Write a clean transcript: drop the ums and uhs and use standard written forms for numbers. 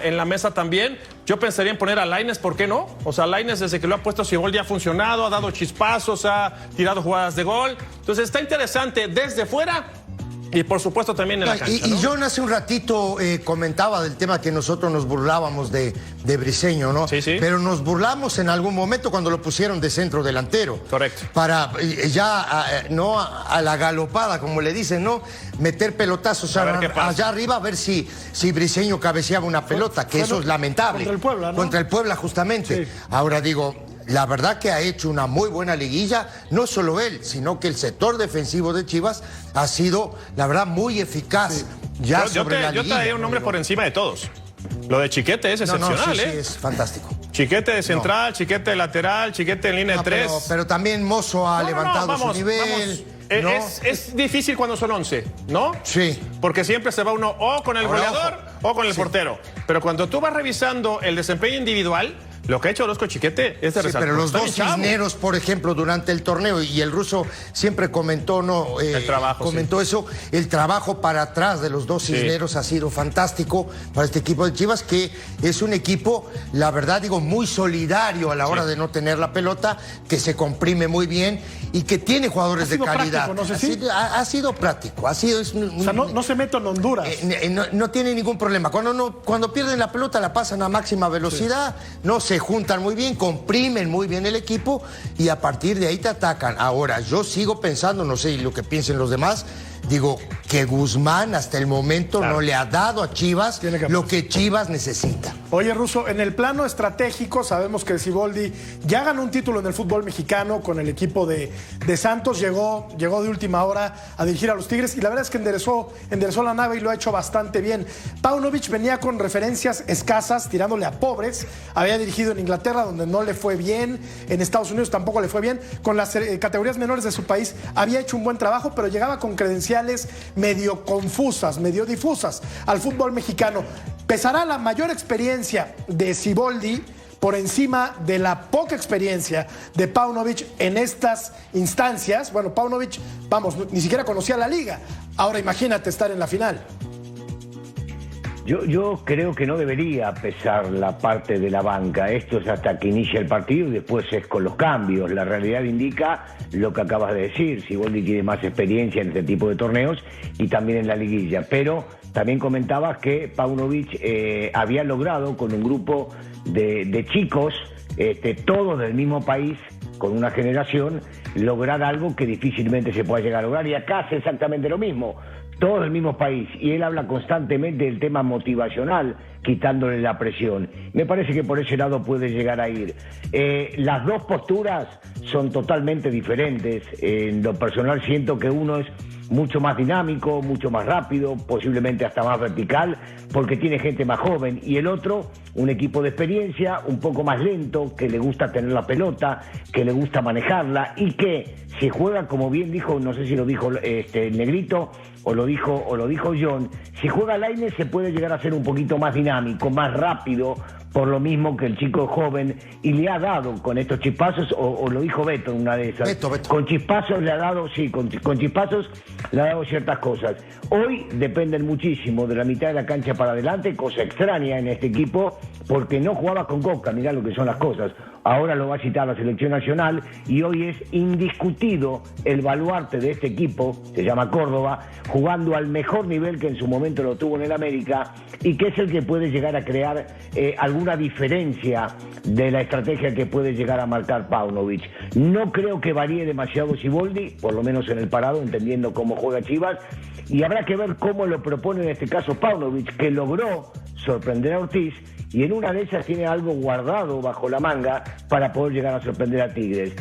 en la mesa también. Yo pensaría en poner a Lainez, ¿por qué no? O sea, Lainez desde que lo ha puesto Siboldi ha funcionado, ha dado chispazos, ha tirado jugadas de gol. Entonces está interesante desde fuera y por supuesto también en la cancha, ¿no? Y John hace un ratito comentaba del tema que nosotros nos burlábamos de Briseño, ¿no? Sí, sí. Pero nos burlamos en algún momento cuando lo pusieron de centro delantero. Correcto. Para ya, no a la galopada, como le dicen, ¿no? Meter pelotazos allá arriba a ver si Briseño cabeceaba una pelota, que eso es lamentable. Contra el Puebla, ¿no? Contra el Puebla, justamente. Sí. Ahora digo, la verdad que ha hecho una muy buena liguilla, no solo él, sino que el sector defensivo de Chivas ha sido, la verdad, muy eficaz. Sí. Ya yo te daría un nombre por encima de todos. Lo de Chiquete es excepcional, sí, es fantástico. Chiquete de central, Chiquete de lateral, Chiquete en línea de 3. Pero también Mozo ha levantado su nivel. Es difícil cuando son 11, ¿no? Sí. Porque siempre se va uno o con el goleador o con el portero. Pero cuando tú vas revisando el desempeño individual, lo que ha hecho Orozco Chiquete es de resaltar. Pero los dos Cisneros, por ejemplo, durante el torneo, y el ruso siempre comentó, ¿no? El trabajo, comentó eso, el trabajo para atrás de los dos Cisneros ha sido fantástico para este equipo de Chivas, que es un equipo, la verdad digo, muy solidario a la hora de no tener la pelota, que se comprime muy bien y que tiene jugadores de calidad. Práctico, no sé si... ha sido práctico, ha sido... o sea, no se mete en Honduras. No tiene ningún problema. Cuando pierden la pelota la pasan a máxima velocidad, no se juntan muy bien, comprimen muy bien el equipo y a partir de ahí te atacan. Ahora, yo sigo pensando, no sé lo que piensen los demás, digo que Guzmán hasta el momento no le ha dado a Chivas lo que Chivas necesita. Oye, Russo, en el plano estratégico sabemos que Siboldi ya ganó un título en el fútbol mexicano con el equipo de Santos, llegó de última hora a dirigir a los Tigres y la verdad es que enderezó la nave y lo ha hecho bastante bien. Paunovic venía con referencias escasas, tirándole a pobres, había dirigido en Inglaterra donde no le fue bien, en Estados Unidos tampoco le fue bien, con las categorías menores de su país había hecho un buen trabajo, pero llegaba con credenciales medio confusas, medio difusas al fútbol mexicano. ¿Pesará la mayor experiencia de Siboldi por encima de la poca experiencia de Paunovic en estas instancias? Bueno, Paunovic, vamos, ni siquiera conocía la liga. Ahora imagínate estar en la final. Yo creo que no debería pesar la parte de la banca. Esto es hasta que inicia el partido y después es con los cambios. La realidad indica lo que acabas de decir. Siboldi tiene más experiencia en este tipo de torneos y también en la liguilla. Pero también comentabas que Paunovic había logrado con un grupo de chicos, todos del mismo país, con una generación, lograr algo que difícilmente se pueda llegar a lograr. Y acá hace exactamente lo mismo. Todos del mismo país, y él habla constantemente del tema motivacional, quitándole la presión. Me parece que por ese lado puede llegar a ir. Las dos posturas son totalmente diferentes. En lo personal siento que uno es mucho más dinámico, mucho más rápido, posiblemente hasta más vertical, porque tiene gente más joven, y el otro, un equipo de experiencia, un poco más lento, que le gusta tener la pelota, que le gusta manejarla, y que si juega, como bien dijo, no sé si lo dijo Negrito, o lo dijo John, si juega Lainez se puede llegar a ser un poquito más dinámico, más rápido, por lo mismo que el chico es joven y le ha dado con estos chispazos, o lo dijo Beto en una de esas. Beto. Con chispazos le ha dado, sí, con chispazos le ha dado ciertas cosas. Hoy dependen muchísimo de la mitad de la cancha para adelante, cosa extraña en este equipo, porque no jugaba con Coca, mirá lo que son las cosas. Ahora lo va a citar la selección nacional y hoy es indiscutido el baluarte de este equipo, se llama Córdoba, jugando al mejor nivel que en su momento lo tuvo en el América y que es el que puede llegar a crear alguna diferencia de la estrategia que puede llegar a marcar Paunovic. No creo que varíe demasiado Siboldi, por lo menos en el parado, entendiendo cómo juega Chivas, y habrá que ver cómo lo propone en este caso Paunovic, que logró sorprender a Ortiz y en una de esas tiene algo guardado bajo la manga para poder llegar a sorprender a Tigres.